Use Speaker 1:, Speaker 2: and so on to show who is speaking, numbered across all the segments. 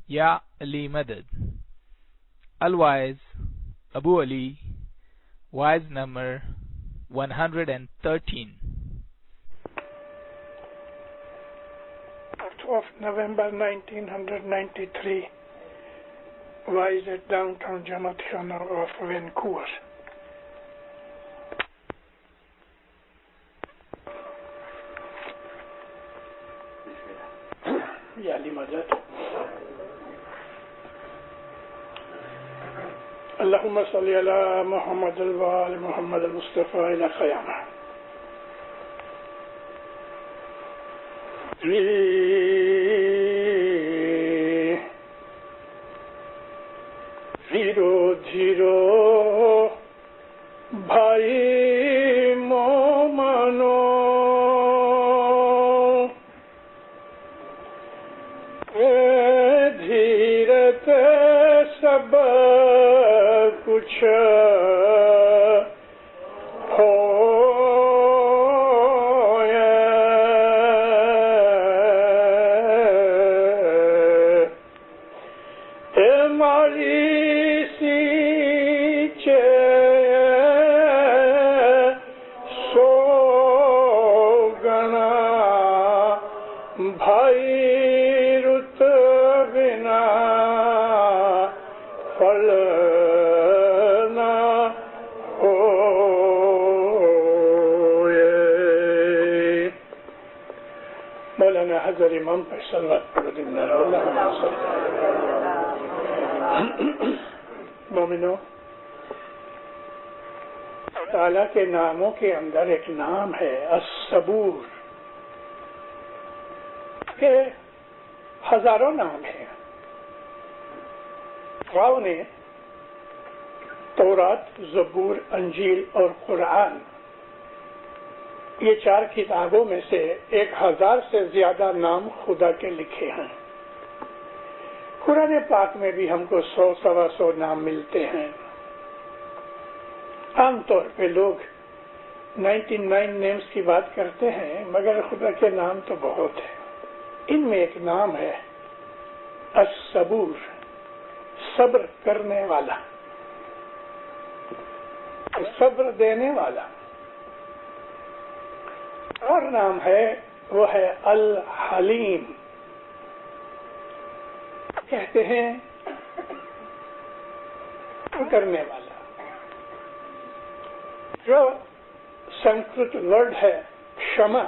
Speaker 1: Ya Ali Madad. Al-Waiz, Abu Ali, Waiz number 113.
Speaker 2: Of November 1993, Waiz at downtown Jamaat Khana of Vancouver. Ya Ali Madad. اللهم صل على محمد وآل محمد المصطفى إلى قيامة. دھیرو دھیرو بھائی مومنو دھیرت سب کچھ حضر امام پر صلوات پڑھ دینا. مومنو، تعالیٰ کے ناموں کے اندر ایک نام ہے الصبور، کہ ہزاروں نام ہیں. فراؤ نے تورات، زبور، انجیل اور قرآن، یہ 4 کتابوں میں سے 1000 سے زیادہ نام خدا کے لکھے ہیں. قرآن پاک میں بھی ہم کو 100 سوا 100 نام ملتے ہیں. عام طور پہ لوگ 99 نیمز کی بات کرتے ہیں، مگر خدا کے نام تو بہت ہیں. ان میں ایک نام ہے الصبور، صبر کرنے والا، صبر دینے والا. اور نام ہے وہ ہے الحلیم، کہتے ہیں کرنے والا. جو سنسکرت ورڈ ہے شما،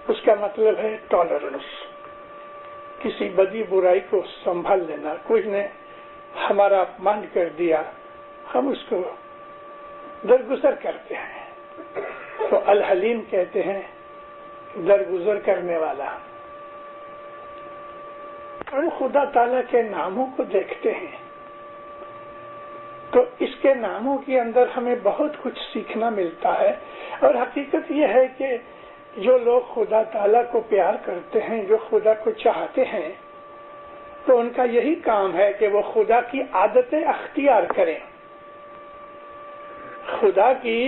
Speaker 2: اس کا مطلب ہے ٹالرنس، کسی بدی برائی کو سنبھال لینا. کوئی نے ہمارا اپمان کر دیا، ہم اس کو درگزر کرتے ہیں، تو الحلیم کہتے ہیں درگزر کرنے والا. اور خدا تعالیٰ کے ناموں کو دیکھتے ہیں تو اس کے ناموں کے اندر ہمیں بہت کچھ سیکھنا ملتا ہے. اور حقیقت یہ ہے کہ جو لوگ خدا تعالیٰ کو پیار کرتے ہیں، جو خدا کو چاہتے ہیں، تو ان کا یہی کام ہے کہ وہ خدا کی عادتیں اختیار کریں. خدا کی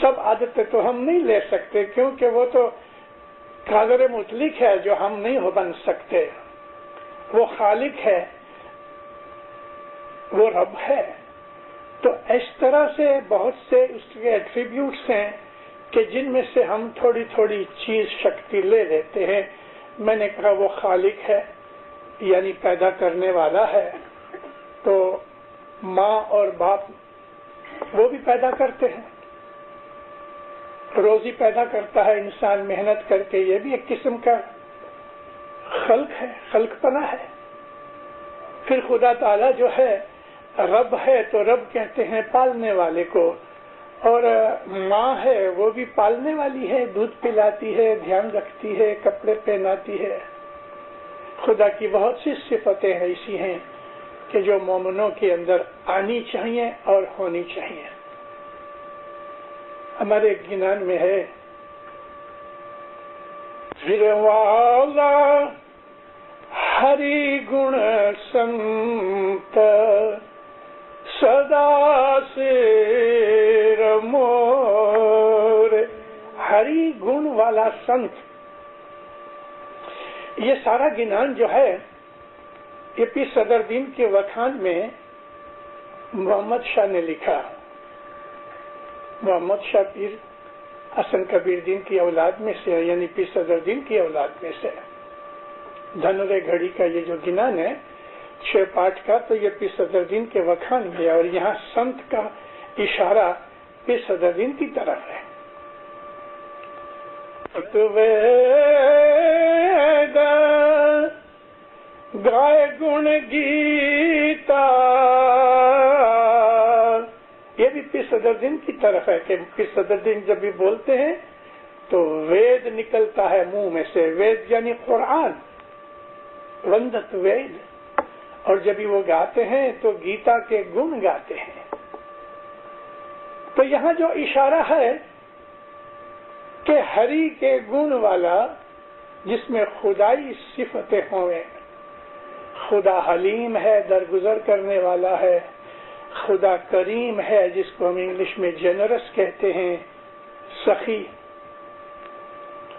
Speaker 2: سب عادتیں تو ہم نہیں لے سکتے، کیونکہ وہ تو قادر مطلق ہے جو ہم نہیں ہو بن سکتے. وہ خالق ہے، وہ رب ہے. تو اس طرح سے بہت سے اس کے ایٹریبیوٹس ہیں کہ جن میں سے ہم تھوڑی تھوڑی چیز شکتی لے لیتے ہیں. میں نے کہا وہ خالق ہے، یعنی پیدا کرنے والا ہے. تو ماں اور باپ وہ بھی پیدا کرتے ہیں، روزی پیدا کرتا ہے انسان محنت کر کے، یہ بھی ایک قسم کا خلق ہے، خلق پنا ہے. پھر خدا تعالیٰ جو ہے رب ہے، تو رب کہتے ہیں پالنے والے کو. اور ماں ہے، وہ بھی پالنے والی ہے، دودھ پلاتی ہے، دھیان رکھتی ہے، کپڑے پہناتی ہے. خدا کی بہت سی صفتیں ایسی ہیں کہ جو مومنوں کے اندر آنی چاہیے اور ہونی چاہیے. ہمارے گنان میں ہے والا ہری گن سنت سدا سے مور. ہری گن والا سنت، یہ سارا گنان جو ہے یہ پیر صدر دین کے وکھان میں محمد شاہ نے لکھا. محمد شاہ پیر حسن کبیر دین کی اولاد میں سے، یعنی پیر صدر دین کی اولاد میں سے. دھنورے گھڑی کا یہ جو گنان ہے 6 پاٹ کا، تو یہ پیر صدر دین کے وکھان میں ہے، اور یہاں سمت کا اشارہ پیر صدر دین کی طرف ہے. گائے گن گیتا، یہ بھی پیر صدر دین کی طرف ہے کہ پیر صدر دین جب بھی بولتے ہیں تو وید نکلتا ہے منہ میں سے. وید یعنی قرآن، وندت وید. اور جب بھی وہ گاتے ہیں تو گیتا کے گن گاتے ہیں. تو یہاں جو اشارہ ہے کہ ہری کے گن والا جس میں خدائی صفتیں ہوں، خدا حلیم ہے، درگزر کرنے والا ہے. خدا کریم ہے، جس کو ہم انگلش میں جنرس کہتے ہیں، سخی.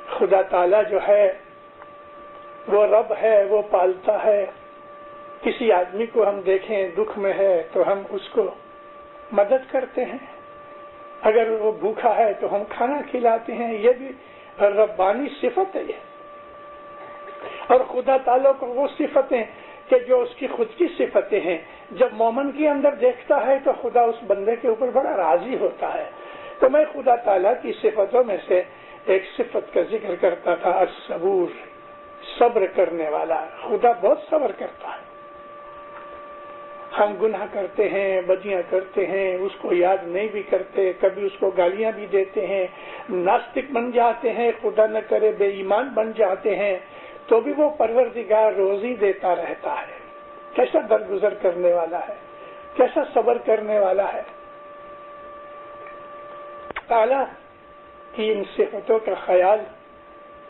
Speaker 2: خدا تعالی جو ہے وہ رب ہے، وہ پالتا ہے. کسی آدمی کو ہم دیکھیں دکھ میں ہے تو ہم اس کو مدد کرتے ہیں. اگر وہ بھوکا ہے تو ہم کھانا کھلاتے ہیں. یہ بھی ربانی صفت ہے. یہ اور خدا تعالیٰ کو وہ صفتیں کہ جو اس کی خود کی صفتیں ہیں، جب مومن کے اندر دیکھتا ہے تو خدا اس بندے کے اوپر بڑا راضی ہوتا ہے. تو میں خدا تعالیٰ کی صفتوں میں سے ایک صفت کا ذکر کرتا تھا، الصبور، صبر کرنے والا. خدا بہت صبر کرتا ہے. ہم گناہ کرتے ہیں، بدیاں کرتے ہیں، اس کو یاد نہیں بھی کرتے، کبھی اس کو گالیاں بھی دیتے ہیں، ناستک بن جاتے ہیں، خدا نہ کرے بے ایمان بن جاتے ہیں، تو بھی وہ پروردگار روزی دیتا رہتا ہے. کیسا درگزر کرنے والا ہے، کیسا صبر کرنے والا ہے. تعالیٰ کی ان صفتوں کا خیال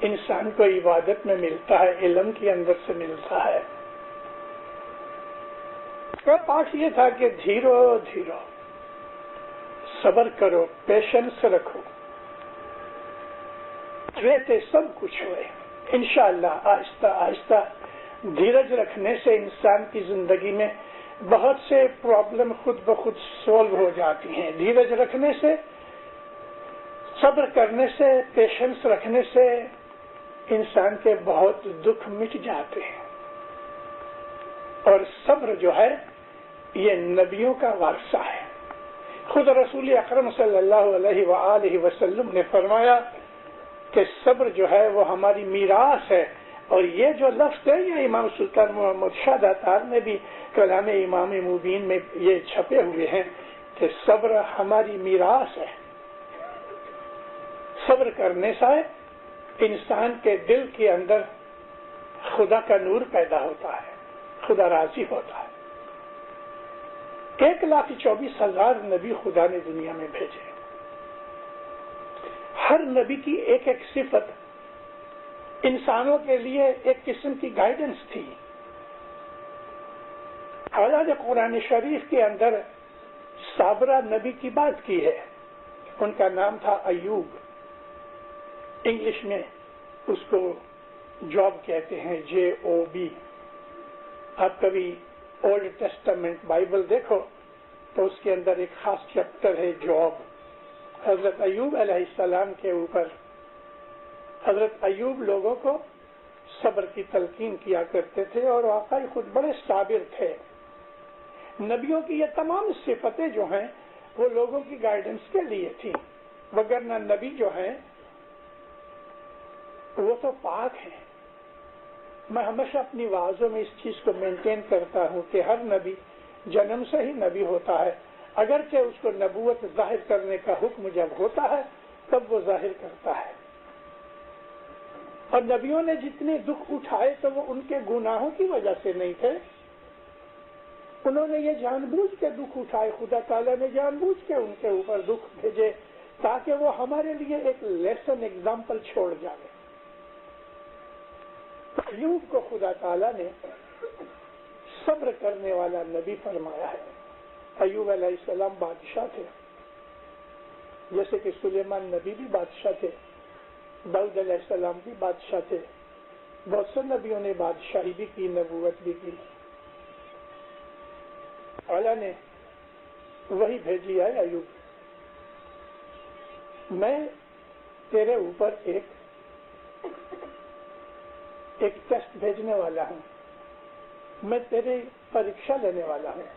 Speaker 2: انسان کو عبادت میں ملتا ہے، علم کے اندر سے ملتا ہے. پاٹ یہ تھا کہ دھیرو دھیرو صبر کرو، پیشنس رکھو، رہتے سب کچھ ہوئے. انشاءاللہ آہستہ آہستہ دھیرج رکھنے سے انسان کی زندگی میں بہت سے پرابلم خود بخود سولو ہو جاتی ہیں. دھیرج رکھنے سے، صبر کرنے سے، پیشنس رکھنے سے انسان کے بہت دکھ مٹ جاتے ہیں. اور صبر جو ہے یہ نبیوں کا ورثہ ہے. خود رسول اکرم صلی اللہ علیہ وآلہ وسلم نے فرمایا کہ صبر جو ہے وہ ہماری میراث ہے. اور یہ جو لفظ ہے یہ امام سلطان محمد شاہ داتار نے بھی کلام امام مبین میں یہ چھپے ہوئے ہیں کہ صبر ہماری میراث ہے. صبر کرنے سے انسان کے دل کے اندر خدا کا نور پیدا ہوتا ہے، خدا راضی ہوتا ہے. 1,24,000 نبی خدا نے دنیا میں بھیجے. ہر نبی کی ایک ایک صفت انسانوں کے لیے ایک قسم کی گائیڈنس تھی. حالانکہ قرآن شریف کے اندر صابرہ نبی کی بات کی ہے. ان کا نام تھا ایوب. انگلش میں اس کو جاب کہتے ہیں، JOB. آپ کبھی اولڈ ٹیسٹامنٹ بائبل دیکھو تو اس کے اندر ایک خاص چیپٹر ہے جاب. حضرت ایوب علیہ السلام کے اوپر حضرت ایوب لوگوں کو صبر کی تلقین کیا کرتے تھے اور واقعی خود بڑے صابر تھے. نبیوں کی یہ تمام صفتیں جو ہیں وہ لوگوں کی گائیڈنس کے لیے تھی، وگرنہ نبی جو ہیں وہ تو پاک ہیں. میں ہمیشہ اپنی وعظوں میں اس چیز کو مینٹین کرتا ہوں کہ ہر نبی جنم سے ہی نبی ہوتا ہے، اگرچہ اس کو نبوت ظاہر کرنے کا حکم جب ہوتا ہے تب وہ ظاہر کرتا ہے. اور نبیوں نے جتنے دکھ اٹھائے تو وہ ان کے گناہوں کی وجہ سے نہیں تھے، انہوں نے یہ جان بوجھ کے دکھ اٹھائے. خدا تعالیٰ نے جان بوجھ کے ان کے اوپر دکھ بھیجے تاکہ وہ ہمارے لیے ایک لیسن ایگزامپل چھوڑ جائے. ایوب کو خدا تعالیٰ نے صبر کرنے والا نبی فرمایا ہے. ایوب علیہ السلام بادشاہ تھے، جیسے کہ سلیمان نبی بھی بادشاہ تھے، داؤد علیہ السلام بھی بادشاہ تھے. بہت سے نبیوں نے بادشاہی بھی کی، نبوت بھی کی. تعالیٰ نے وہی بھیجی ہے ایوب، میں تیرے اوپر ایک ٹیسٹ بھیجنے والا ہوں، میں تیری پریکشا لینے والا ہوں۔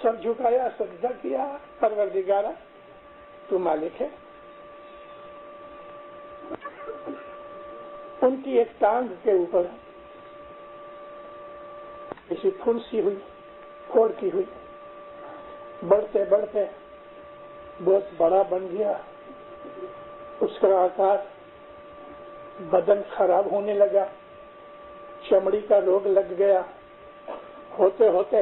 Speaker 2: سب جھکایا، سجدہ کیا، پروردگارا تو مالک ہے۔ ان کی ایک ٹانگ کے اوپر کسی پھنسی ہوئی، پھوڑ کی ہوئی، بڑھتے بڑھتے بہت بڑا بن گیا، اس کا آکار، بدن خراب ہونے لگا، چمڑی کا روگ لگ گیا، ہوتے ہوتے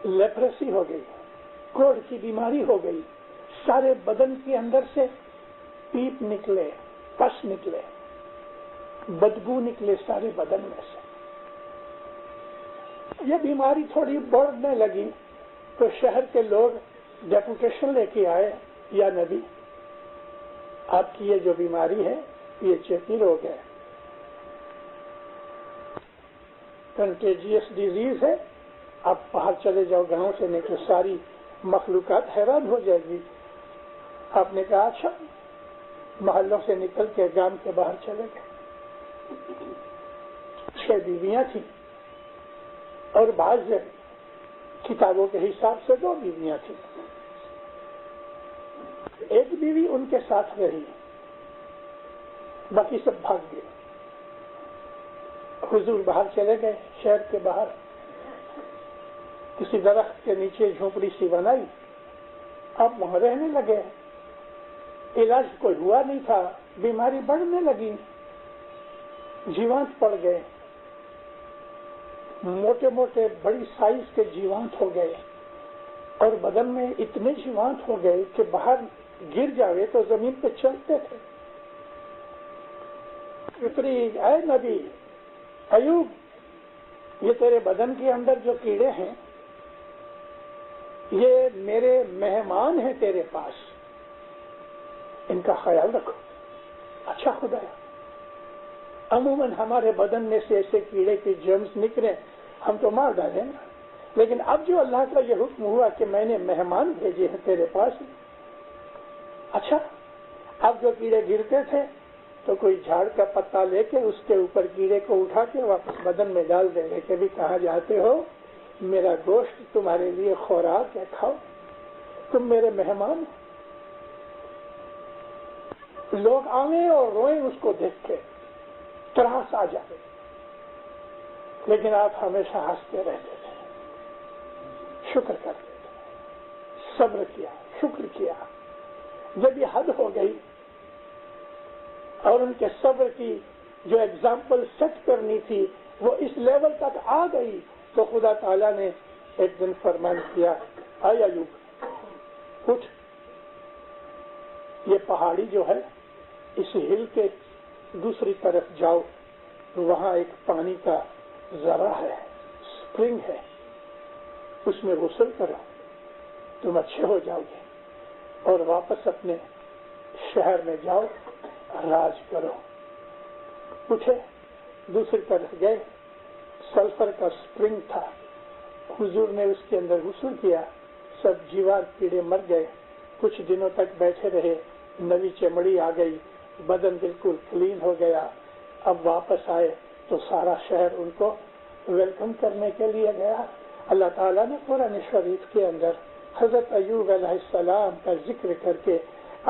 Speaker 2: لیپریسی ہو گئی، کوڑھ کی بیماری ہو گئی، سارے بدن کے اندر سے پیپ نکلے، پس نکلے، بدبو نکلے سارے بدن میں سے۔ یہ بیماری تھوڑی بڑھنے لگی تو شہر کے لوگ ڈیپوٹیشن لے کے آئے، یا نبی آپ کی یہ جو بیماری ہے یہ چیپی روگ ہے، کنٹیجیس ڈیزیز ہے، آپ باہر چلے جاؤ گاؤں سے، نہیں تو ساری مخلوقات حیران ہو جائے گی۔ آپ نے کہا اچھا، محلوں سے نکل کے گام کے باہر چلے گئے۔ 6 بیویاں تھیں اور بعض کتابوں کے حساب سے 2 بیویاں تھیں۔ ایک بیوی ان کے ساتھ رہی، باقی سب بھاگ گئے۔ حضور باہر چلے گئے، شہر کے باہر کسی درخت کے نیچے جھونپڑی سی بنائی، اب وہاں رہنے لگے۔ علاج کوئی ہوا نہیں تھا، بیماری بڑھنے لگی، جیوانت پڑ گئے، موٹے موٹے بڑی سائز کے جیوانت ہو گئے، اور بدن میں اتنے جیوانت ہو گئے کہ باہر گر جاوے تو زمین پہ چلتے تھے۔ اے نبی ایوب، یہ تیرے بدن کے اندر جو کیڑے ہیں یہ میرے مہمان ہیں تیرے پاس، ان کا خیال رکھو۔ اچھا خدایا، عموماً ہمارے بدن میں سے ایسے کیڑے کے جرمز نکلے ہم تو مار ڈالیں گے، لیکن اب جو اللہ کا یہ حکم ہوا کہ میں نے مہمان بھیجے ہیں تیرے پاس، اچھا اب جو کیڑے گرتے تھے تو کوئی جھاڑ کا پتا لے کے اس کے اوپر کیڑے کو اٹھا کے واپس بدن میں ڈال دیں گے کہ بھی کہاں جاتے ہو، میرا گوشت تمہارے لیے خوراک ہے، کھاؤ، تم میرے مہمان ہو۔ لوگ آئیں اور روئیں اس کو دیکھ کے، تراس آ جائے، لیکن آپ ہمیشہ ہنستے رہتے تھے، شکر کرتے تھے، صبر کیا، شکر کیا۔ جب یہ حد ہو گئی اور ان کے صبر کی جو ایگزامپل سیٹ کرنی تھی وہ اس لیول تک آ گئی تو خدا تعالیٰ نے ایک دن فرمان کیا، اے ایوب اٹھ، یہ پہاڑی جو ہے اس ہل کے دوسری طرف جاؤ، وہاں ایک پانی کا ذرا ہے، سپرنگ ہے، اس میں غسل کرو، تم اچھے ہو جاؤ گے، اور واپس اپنے شہر میں جاؤ، راج کرو۔ اٹھے، دوسری طرف گئے، سلفر کا سپرنگ تھا، حضور نے اس کے اندر غسل کیا، سب جیوات کیڑے مر گئے، کچھ دنوں تک بیٹھے رہے، نئی چمڑی آ گئی، بدن بالکل کلین ہو گیا۔ اب واپس آئے تو سارا شہر ان کو ویلکم کرنے کے لیے گیا۔ اللہ تعالیٰ نے قرآن شریف کے اندر حضرت ایوب علیہ السلام کا ذکر کر کے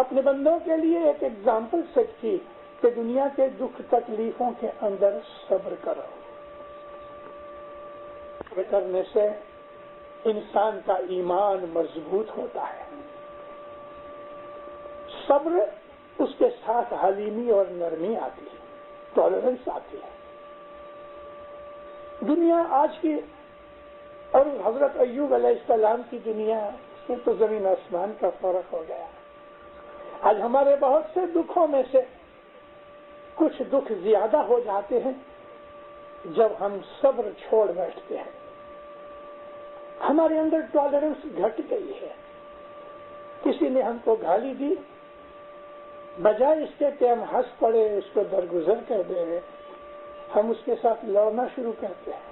Speaker 2: اپنے بندوں کے لیے ایک ایگزامپل سیٹ کی کہ دنیا کے دکھ تکلیفوں کے اندر صبر کرو۔ صبر کرنے سے انسان کا ایمان مضبوط ہوتا ہے۔ صبر، اس کے ساتھ حلیمی اور نرمی آتی ہے، ٹالرنس آتی ہے۔ دنیا آج کی اور حضرت ایوب علیہ السلام کی دنیا میں تو زمین آسمان کا فرق ہو گیا۔ آج ہمارے بہت سے دکھوں میں سے کچھ دکھ زیادہ ہو جاتے ہیں جب ہم صبر چھوڑ بیٹھتے ہیں۔ ہمارے اندر ٹالرنس گھٹ گئی ہے۔ کسی نے ہم کو گالی دی، بجائے اس کے کہ ہم ہنس پڑے اس کو درگزر کر دیں، ہم اس کے ساتھ لڑنا شروع کرتے ہیں۔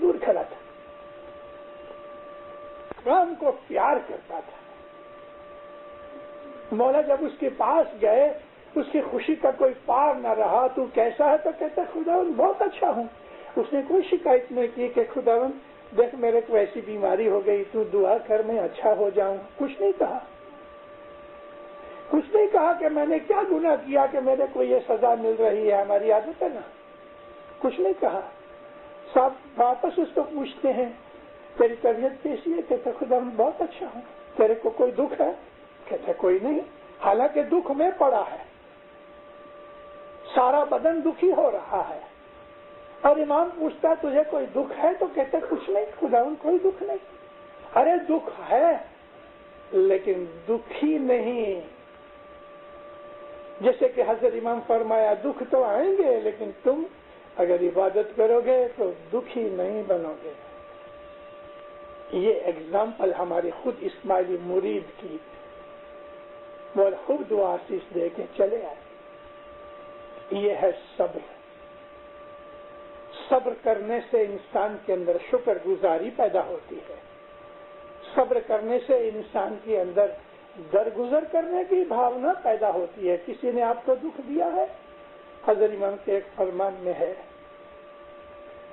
Speaker 2: دور کھڑا تھا، رام کو پیار کرتا تھا. مولا جب اس کے پاس گئے، اس کی خوشی کا کوئی پار نہ رہا. تو کیسا ہے؟ تو کہتا خداوند بہت اچھا ہوں. اس نے کوئی شکایت نہیں کی کہ خداوند دیکھ میرے کو ایسی بیماری ہو گئی، تو دعا کر میں اچھا ہو جاؤں. کچھ نہیں کہا. کچھ نہیں کہا کہ میں نے کیا گناہ کیا کہ میرے کو یہ سزا مل رہی ہے. ہماری عادت ہے نا. کچھ نہیں کہا. سب واپس اس کو پوچھتے ہیں تیری طبیعت کیسی ہے؟ کہتے خداوند بہت اچھا ہوں. تیرے کو کوئی دکھ ہے؟ کہتے کوئی نہیں. حالانکہ دکھ میں پڑا ہے، سارا بدن دکھی ہو رہا ہے. اور امام پوچھتا تجھے کوئی دکھ ہے؟ تو کہتے کچھ نہیں خداوند کوئی دکھ نہیں. ارے دکھ ہے لیکن دکھی نہیں. جیسے کہ حضرت امام فرمایا دکھ تو آئیں گے لیکن تم اگر عبادت کرو گے تو دکھی نہیں بنو گے. یہ ایگزامپل ہماری خود اسماعیلی مرید کی، وہ خوب دعا آسیس دے کے چلے آئے. یہ ہے صبر. صبر کرنے سے انسان کے اندر شکر گزاری پیدا ہوتی ہے. صبر کرنے سے انسان کے اندر درگزر کرنے کی بھاونا پیدا ہوتی ہے. کسی نے آپ کو دکھ دیا ہے، حضرت امام کے ایک فرمان میں ہے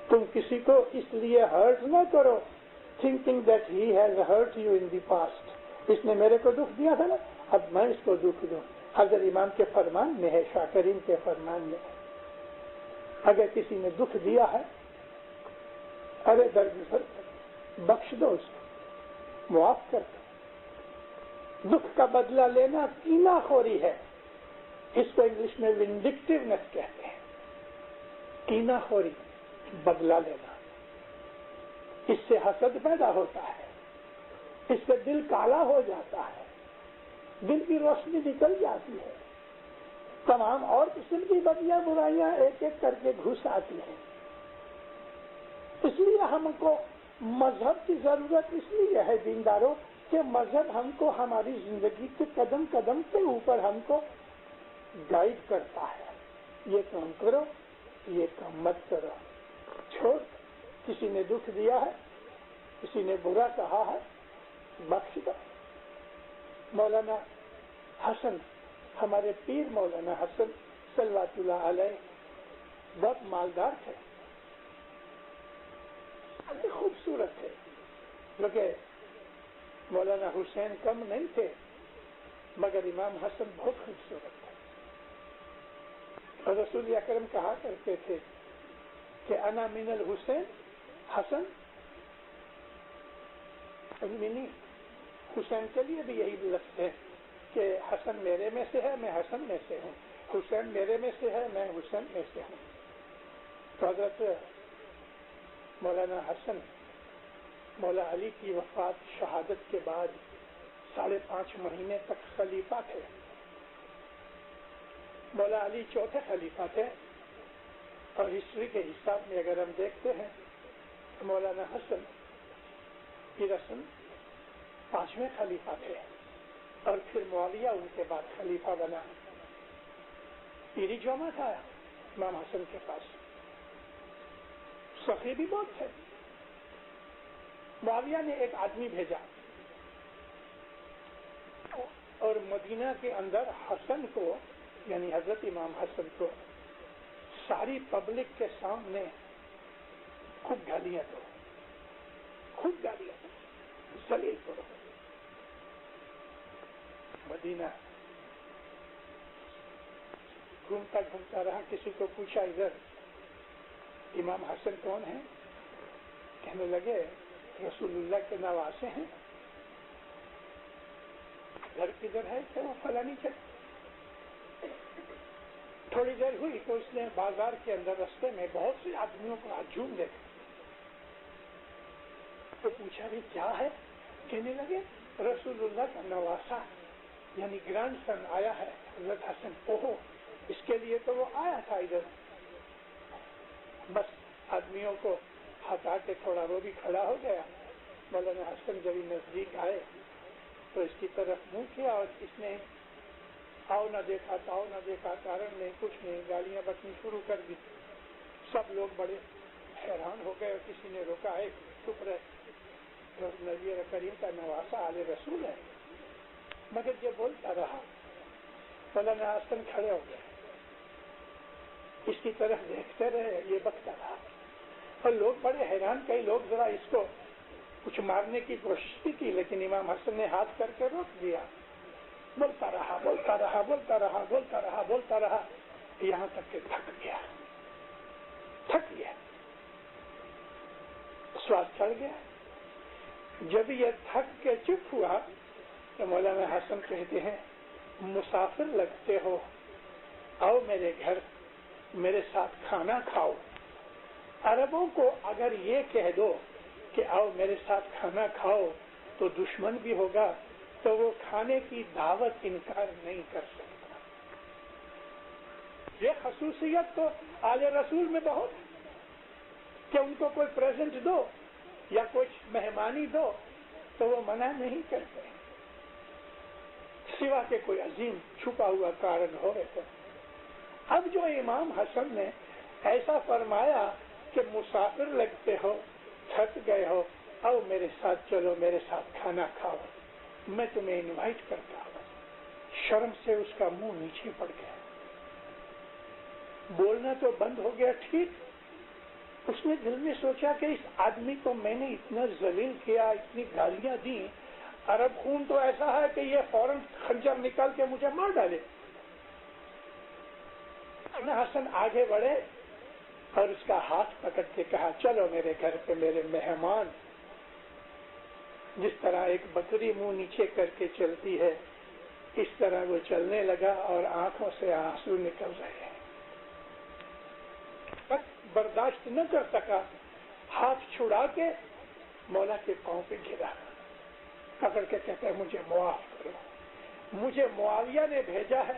Speaker 2: تم کسی کو اس لیے ہرٹ نہ کرو thinking that he has hurt you in the past. اس نے میرے کو دکھ دیا تھا نا، اب میں اس کو دکھ دوں. حضرت امام کے فرمان میں ہے، شاکرین کے فرمان میں ہے. اگر کسی نے دکھ دیا ہے، ارے درگزر بخش دو، اس کو معاف کر دو. دکھ کا بدلہ لینا کینہ خوری ہے. اس کو انگلش میں وینڈکٹیونیس کہتے ہیں. کینہ خوری، بدلہ لینا. اس سے حسد پیدا ہوتا ہے، اس سے دل کالا ہو جاتا ہے، دل کی روشنی نکل جاتی ہے. تمام اور قسم کی بدیاں برائیاں ایک ایک کر کے گھس آتی ہیں. اس لیے ہم کو مذہب کی ضرورت اس لیے ہے دینداروں کہ مذہب ہم کو ہماری زندگی کے قدم قدم کے اوپر ہم کو گائیڈ کرتا ہے. یہ کام کرو، یہ کام مت کرو. چھوڑ. کسی نے دکھ دیا ہے، کسی نے برا کہا ہے، بخش دو. مولانا حسن، ہمارے پیر مولانا حسن صلوات اللہ علیہ بہت مالدار تھے، خوبصورت تھے. کیونکہ مولانا حسین کم نہیں تھے مگر امام حسن بہت خوبصورت تھے. اور رسول اکرم کہا کرتے تھے کہ انا من الحسین حسن منی. حسین کے لیے بھی یہی لفظ ہے کہ حسن میرے میں سے ہے، میں حسن میں سے ہوں. حسین میرے میں سے ہے، میں حسین میں سے ہوں. تو حضرت مولانا حسن مولا علی کی وفات شہادت کے بعد 5.5 مہینے تک خلیفہ تھے. مولا علی چوتھے خلیفہ تھے. اور ہسٹری کے حساب میں اگر ہم دیکھتے ہیں تو مولانا حسن کی رسم 5ویں خلیفہ تھے اور پھر معاویہ ان کے بعد خلیفہ بنا. پیری جامع تھا امام حسن کے پاس، سخی بھی بہت تھے. معاویہ نے ایک آدمی بھیجا اور مدینہ کے اندر حسن کو یعنی حضرت امام حسن کو ساری پبلک کے سامنے خوب گالیاں دو، خوب گالیاں دو، ذلیل کرو. مدینہ گھومتا گھومتا رہا. کسی کو پوچھا ادھر امام حسن کون ہیں؟ کہنے لگے رسول اللہ کے نواسے ہیں. گھر کدھر ہے؟ کہ وہ فلانی جگہ. تھوڑی دیر ہوئی تو اس نے بازار کے اندر رستے میں بہت سے آدمیوں کو ہجوم دیکھا. تو پوچھا بھی کیا ہے؟ کہنے لگے رسول اللہ کا نواسا یعنی گرانڈ سن آیا ہے حضرت حسن. اوہو، اس کے لیے تو وہ آیا تھا ادھر. بس آدمیوں کو ہٹا کے تھوڑا وہ بھی کھڑا ہو گیا. مولانا حسن جب نزدیک آئے تو اس کی طرف منہ کیا اور اس نے آؤ نہ دیکھا تاؤ نہ دیکھا، کارن نہیں کچھ نہیں، گالیاں بکنی شروع کر دی. سب لوگ بڑے حیران ہو گئے اور کسی نے روکا ہے چپ رہے، نبی کریم کا نواسا آل رسول ہے، مگر یہ بولتا رہا۔ مولانا حسن کھڑے ہو گئے، اس کی طرف دیکھتے رہے، یہ بکتا رہا اور لوگ بڑے حیران، کئی لوگ ذرا اس کو کچھ مارنے کی کوشش بھی کی، لیکن امام حسن نے ہاتھ کر کے روک دیا۔ بولتا رہا بولتا رہا بولتا رہا بولتا رہا بولتا رہا، یہاں تک کہ تھک گیا، سواس چڑھ گیا۔ جب یہ تھک کے چپ ہوا تو مولانا حسن کہتے ہیں مسافر لگتے ہو، آؤ میرے گھر، میرے ساتھ کھانا کھاؤ۔ عربوں کو اگر یہ کہہ دو کہ آؤ میرے ساتھ کھانا کھاؤ تو دشمن بھی ہوگا تو وہ کھانے کی دعوت انکار نہیں کر سکتا۔ یہ خصوصیت تو آل رسول میں بہت ہے کہ ان کو کوئی پریزنٹ دو یا کچھ مہمانی دو تو وہ منع نہیں کرتے، سوا کہ کوئی عظیم چھپا ہوا کارن ہو رہے تھے۔ اب جو امام حسن نے ایسا فرمایا کہ مسافر لگتے ہو، تھک گئے ہو، آؤ میرے ساتھ چلو، میرے ساتھ کھانا کھاؤ، میں تمہیں انوائٹ کرتا ہوں، شرم سے اس کا منہ نیچے پڑ گیا، بولنا تو بند ہو گیا۔ ٹھیک، اس نے دل میں سوچا کہ اس آدمی کو میں نے اتنا ذلیل کیا، اتنی گالیاں دی، عرب خون تو ایسا ہے کہ یہ فوراً خنجر نکال کے مجھے مار ڈالے۔ حسن آگے بڑھے اور اس کا ہاتھ پکڑ کے کہا چلو میرے گھر پہ میرے مہمان۔ جس طرح ایک بکری منہ نیچے کر کے چلتی ہے اس طرح وہ چلنے لگا اور آنکھوں سے آنسو نکل رہے ہیں۔ برداشت نہ کر سکا، ہاتھ چھڑا کے مولا کے پاؤں پہ گرا، پکڑ کے کہتا ہے مجھے معاف کرو، مجھے معاویہ نے بھیجا ہے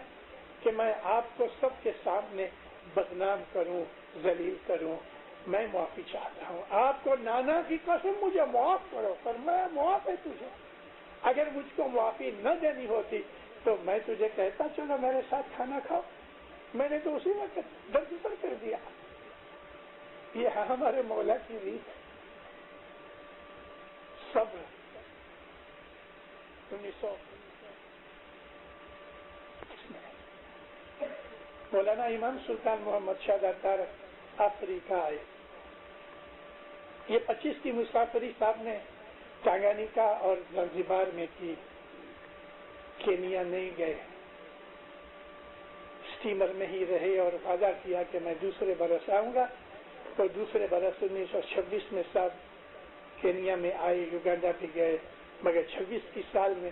Speaker 2: کہ میں آپ کو سب کے سامنے بدنام کروں، ذلیل کروں، میں معافی چاہتا ہوں، آپ کو نانا کی قسم مجھے معاف کرو۔ پر میں معاف ہے تجھے، اگر مجھ کو معافی نہ دینی ہوتی تو میں تجھے کہتا چلو میرے ساتھ کھانا کھاؤ، میں نے تو اسی وقت درگزر کر دیا۔ یہ ہمارے مولا کی ریت ہے، صبر۔ 1900 مولانا امام سلطان محمد شاہ داتار افریقہ آئے۔ یہ 25 کی مسافری صاحب نے ٹانگانیکا اور زنزبار میں کی، کینیا نہیں گئے، اسٹیمر میں ہی رہے اور وعدہ کیا کہ میں دوسرے برس آؤں گا، تو دوسرے برس 1926 میں صاحب کینیا میں آئے، یوگانڈا بھی گئے، مگر 26 کی سال میں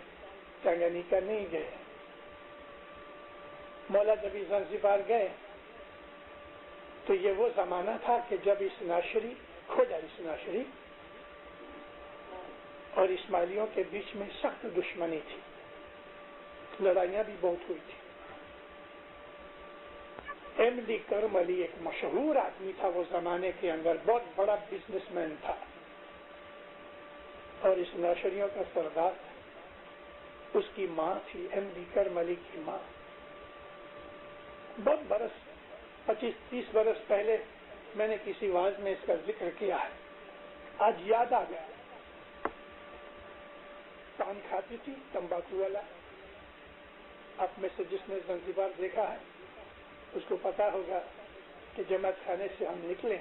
Speaker 2: ٹانگانیکا نہیں گئے۔ مولا جب زنزبار گئے تو یہ وہ زمانہ تھا کہ جب اسناشری کھوجا اسناشری اور اسماعیلیوں کے بیچ میں سخت دشمنی تھی، لڑائیاں بھی بہت ہوئی تھی۔ ایم ڈی کرم علی ایک مشہور آدمی تھا وہ زمانے کے اندر، بہت بڑا بزنس مین تھا اور اسناشریوں کا سردار تھا۔ اس کی ماں تھی ایم ڈی کرم علی کی ماں۔ بہت برس 25-30 برس پہلے میں نے کسی واعظ میں اس کا ذکر کیا ہے، آج یاد آ گیا۔ پان کھاتی تھی، تمباکو والا۔ آپ میں سے جس نے زنزبار دیکھا ہے اس کو پتا ہوگا کہ جماعت خانے سے ہم نکلیں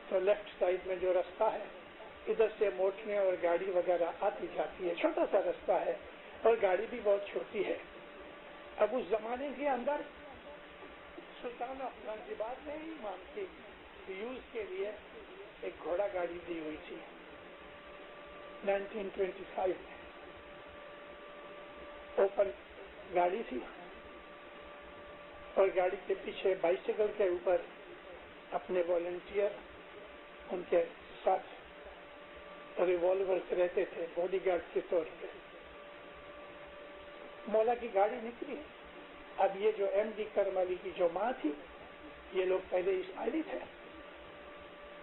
Speaker 2: تو لیفٹ سائڈ میں جو رستہ ہے ادھر سے موٹریں اور گاڑی وغیرہ آتی جاتی ہے، چھوٹا سا رستہ ہے اور گاڑی بھی بہت چھوٹی ہے۔ اب اس زمانے کے اندر سلطان آف زنزبار نے امام کی یوز کے لیے ایک گھوڑا گاڑی دی ہوئی تھی 1925 میں، اوپن گاڑی تھی اور گاڑی کے پیچھے بائیسیکل کے اوپر اپنے والنٹیئر ان کے ساتھ ریوالور رہتے تھے باڈی گارڈ کے طور پہ۔ مولا کی گاڑی نکلی۔ اب یہ جو ایم ڈی کرم علی کی جو ماں تھی، یہ لوگ پہلے اسماعیلی تھے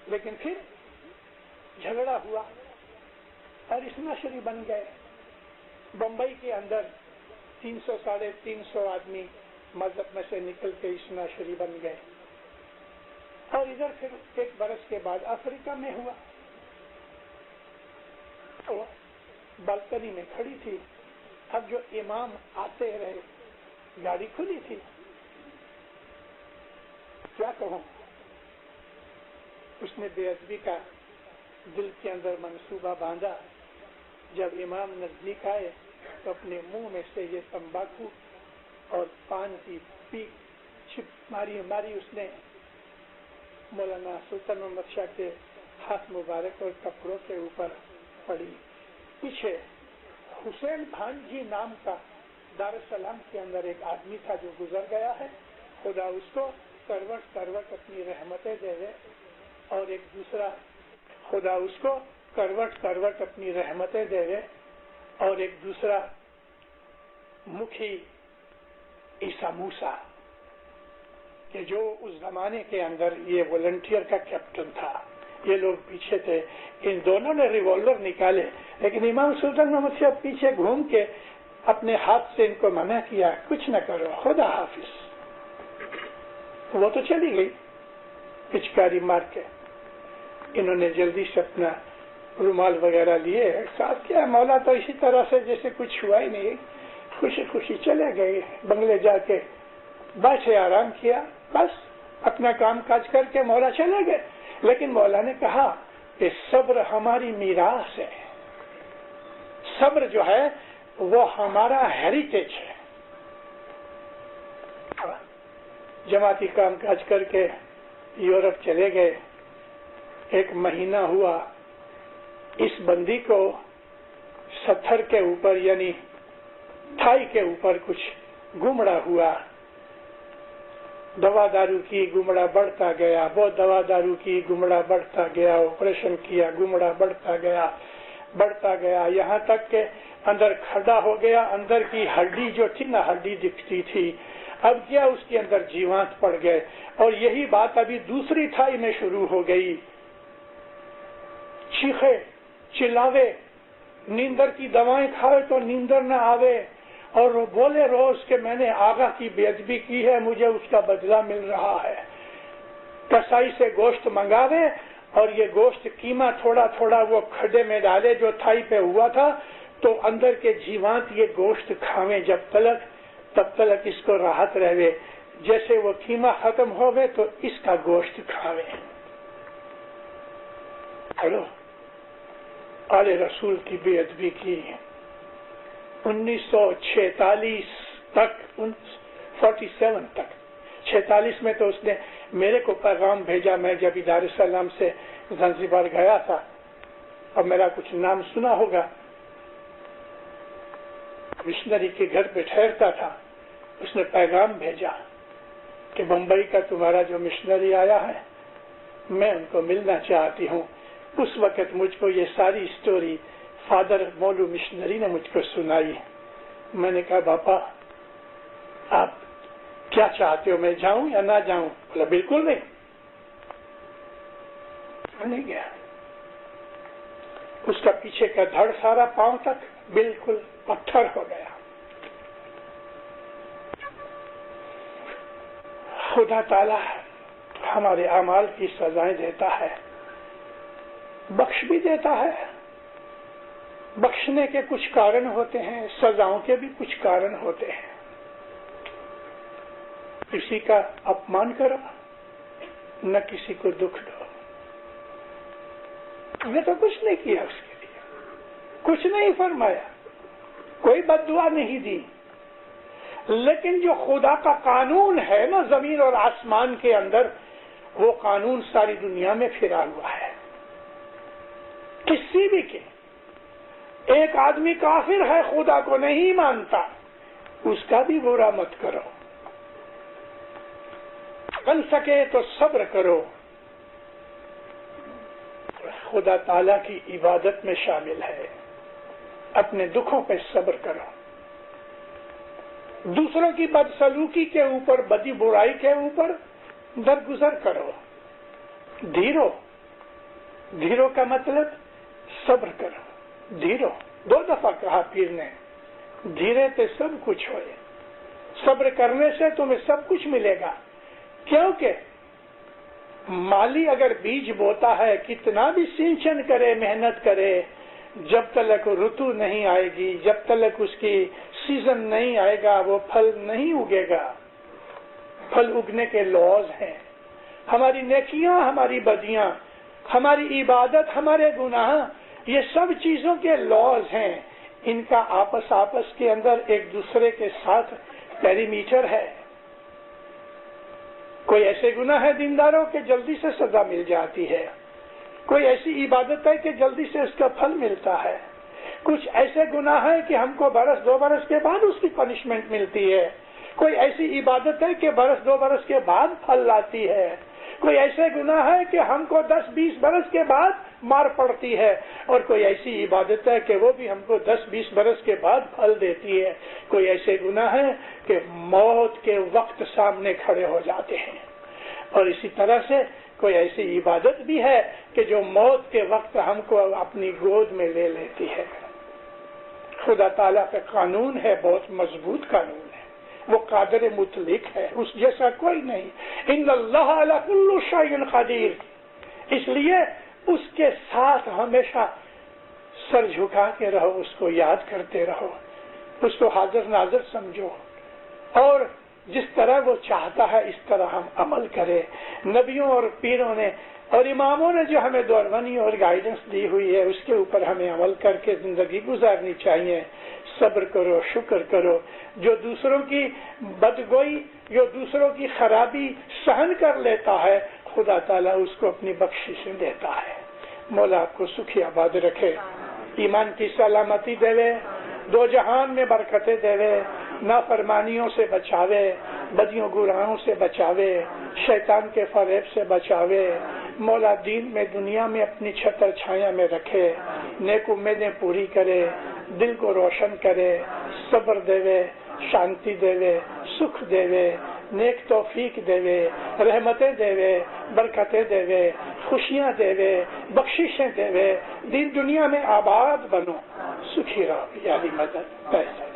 Speaker 2: لیکن پھر جھگڑا ہوا اور اسناشری بن گئے۔ بمبئی کے اندر 300-350 آدمی مذہب میں سے نکل کے اسناشری بن گئے اور ادھر پھر 1 برس کے بعد افریقہ میں ہوا. تو بالکنی میں کھڑی تھی. اب جو امام آتے رہے، گاڑی کھلی تھی، کیا کہوں، اس نے بے ادبی کا دل کے اندر منصوبہ باندھا. جب امام نزدیک آئے تو اپنے منہ میں سے یہ تمباکو اور پان کی پیک چھپ ماری اس نے مولانا سلطان محمد شاہ کے ہاتھ مبارک اور کپڑوں کے اوپر پڑی. پیچھے حسین بھانجی نام کا دار السلام کے اندر ایک آدمی تھا جو گزر گیا ہے، خدا اس کو کروٹ کروٹ اپنی رحمتیں دے دے. اور ایک دوسرا، خدا اس کو کروٹ کروٹ اپنی رحمتیں دے دے. اور ایک دوسرا مکھی عیسیٰ موسیٰ، کہ جو اس زمانے کے اندر یہ والنٹیئر کا کیپٹن تھا. یہ لوگ پیچھے تھے. ان دونوں نے ریوالور نکالے، لیکن امام سلطان محمد شاہ پیچھے گھوم کے اپنے ہاتھ سے ان کو منع کیا، کچھ نہ کرو، خدا حافظ. وہ تو چلی گئی پچکاری مار کے. انہوں نے جلدی سے اپنا رومال وغیرہ لیے ساتھ کیا. مولا تو اسی طرح سے جیسے کچھ ہوا ہی نہیں، خوشی خوشی چلے گئے. بنگلے جا کے بیٹھے، آرام کیا، بس اپنا کام کاج کر کے مولا چلے گئے. لیکن مولا نے کہا کہ صبر ہماری میراث ہے، صبر جو ہے وہ ہمارا ہیریٹیج ہے. جماعتی کام کاج کر کے یورپ چلے گئے. 1 مہینہ ہوا. اس بندی کو ستھر کے اوپر یعنی تھائی کے اوپر کچھ گمڑا ہوا. دوا دارو کی، گمڑا بڑھتا گیا. وہ دوا دارو کی، گمڑا بڑھتا گیا. آپریشن کیا، گمڑا بڑھتا گیا یہاں تک کہ اندر کھڑا ہو گیا. اندر کی ہڈی جو تھی نا، ہڈی دکھتی تھی، اب کیا اس کے اندر جیوانت پڑ گئے. اور یہی بات ابھی دوسری تھائی میں شروع ہو گئی. چیخے چلاوے، نیندر کی دوائیں کھائے تو نیندر نہ آوے، اور بولے روز کہ میں نے آغا کی بے ادبی کی ہے، مجھے اس کا بدلہ مل رہا ہے. کسائی سے گوشت منگاوے اور یہ گوشت قیمہ تھوڑا تھوڑا وہ کھڈے میں ڈالے جو تھائی پہ ہوا تھا، تو اندر کے جیوانت یہ گوشت کھاویں جب تلک، تب تلک اس کو راحت رہے. جیسے وہ قیمہ ختم ہو گئے تو اس کا گوشت کھاویں. ہلو، آل رسول کی بے ادبی کی. 1946 تک، 47 تک، 46 میں تو اس نے میرے کو پیغام بھیجا. میں جب دار السلام سے زنزبار گیا تھا، اور میرا کچھ نام سنا ہوگا، مشنری کے گھر پہ ٹھہرتا تھا. اس نے پیغام بھیجا کہ بمبئی کا تمہارا جو مشنری آیا ہے، میں ان کو ملنا چاہتی ہوں. اس وقت مجھ کو یہ ساری سٹوری فادر مولو مشنری نے مجھ کو سنائی. میں نے کہا باپا آپ کیا چاہتے ہو، میں جاؤں یا نہ جاؤں؟ بولا بالکل نہیں. میں نہیں گیا. اس کا پیچھے کا دھڑ سارا پاؤں تک بالکل پتھر ہو گیا. خدا تعالی ہمارے اعمال کی سزائیں دیتا ہے، بخش بھی دیتا ہے. بخشنے کے کچھ کارن ہوتے ہیں، سزاؤں کے بھی کچھ کارن ہوتے ہیں. کسی کا اپمان کرو، نہ کسی کو دکھ دو. ہم نے تو کچھ نہیں کیا، اس کے لیے کچھ نہیں فرمایا، کوئی بد دعا نہیں دی. لیکن جو خدا کا قانون ہے نا زمین اور آسمان کے اندر، وہ قانون ساری دنیا میں پھرا ہوا ہے. کسی بھی کے ایک آدمی کافر ہے، خدا کو نہیں مانتا، اس کا بھی برا مت کرو. بن سکے تو صبر کرو. خدا تعالی کی عبادت میں شامل ہے. اپنے دکھوں پہ صبر کرو. دوسروں کی بدسلوکی کے اوپر، بدی برائی کے اوپر درگزر کرو. دھیرو کا مطلب صبر کرو. دھیرو 2 دفعہ کہا پیر نے. دھیرے تے سب کچھ ہوئے. صبر کرنے سے تمہیں سب کچھ ملے گا. کیونکہ مالی اگر بیج بوتا ہے، کتنا بھی سینچن کرے، محنت کرے، جب تک رتو نہیں آئے گی، جب تک اس کی سیزن نہیں آئے گا، وہ پھل نہیں اگے گا۔ پھل اگنے کے لاز ہیں۔ ہماری نیکیاں، ہماری بدیاں، ہماری عبادت، ہمارے گناہ، یہ سب چیزوں کے لاز ہیں۔ ان کا آپس کے اندر ایک دوسرے کے ساتھ پیریمیٹر ہے۔ کوئی ایسے گناہ ہے دینداروں کے جلدی سے سزا مل جاتی ہے، کوئی ایسی عبادت ہے کہ جلدی سے اس کا پھل ملتا ہے، کچھ ایسے گناہ ہے کہ ہم کو برس 2 برس کے بعد اس کی پنشمنٹ ملتی ہے، کوئی ایسی عبادت ہے کہ برس 2 برس کے بعد پھل لاتی ہے، کوئی ایسے گناہ ہے کہ ہم کو 10-20 برس کے بعد مار پڑتی ہے، اور کوئی ایسی عبادت ہے کہ وہ بھی ہم کو 10-20 برس کے بعد پھل دیتی ہے۔ کوئی ایسے گناہ ہیں کہ موت کے وقت سامنے کھڑے ہو جاتے ہیں، اور اسی طرح سے کوئی ایسی عبادت بھی ہے کہ جو موت کے وقت ہم کو اپنی گود میں لے لیتی ہے۔ خدا تعالیٰ کا قانون ہے، بہت مضبوط قانون ہے، وہ قادر مطلق ہے، اس جیسا کوئی نہیں۔ ان اللہ علی کل شیء قدیر، اس لیے اس کے ساتھ ہمیشہ سر جھکا کے رہو، اس کو یاد کرتے رہو، اس کو حاضر ناظر سمجھو، اور جس طرح وہ چاہتا ہے اس طرح ہم عمل کریں۔ نبیوں اور پیروں نے اور اماموں نے جو ہمیں دورمنی اور گائیڈنس دی ہوئی ہے، اس کے اوپر ہمیں عمل کر کے زندگی گزارنی چاہیے۔ صبر کرو، شکر کرو، جو دوسروں کی بدگوئی، جو دوسروں کی خرابی سہن کر لیتا ہے، خدا تعالیٰ اس کو اپنی بخشش دیتا ہے۔ مولا آپ کو سکھی آباد رکھے، ایمان کی سلامتی دے، دو جہان میں برکتیں دے، نافرمانیوں سے بچاوے، بدیوں گناہوں سے بچاوے، شیطان کے فریب سے بچاوے۔ مولا دین میں، دنیا میں اپنی چھتر چھایا میں رکھے، نیک امیدیں پوری کرے، دل کو روشن کرے، صبر دے، شانتی دے، سکھ دے، نیک توفیق دے، رحمتیں دے، برکتیں دے، خوشیاں دے، بخششیں دے، دین دنیا میں آباد بنو، سکھی رہو، یاری مدد پیسہ۔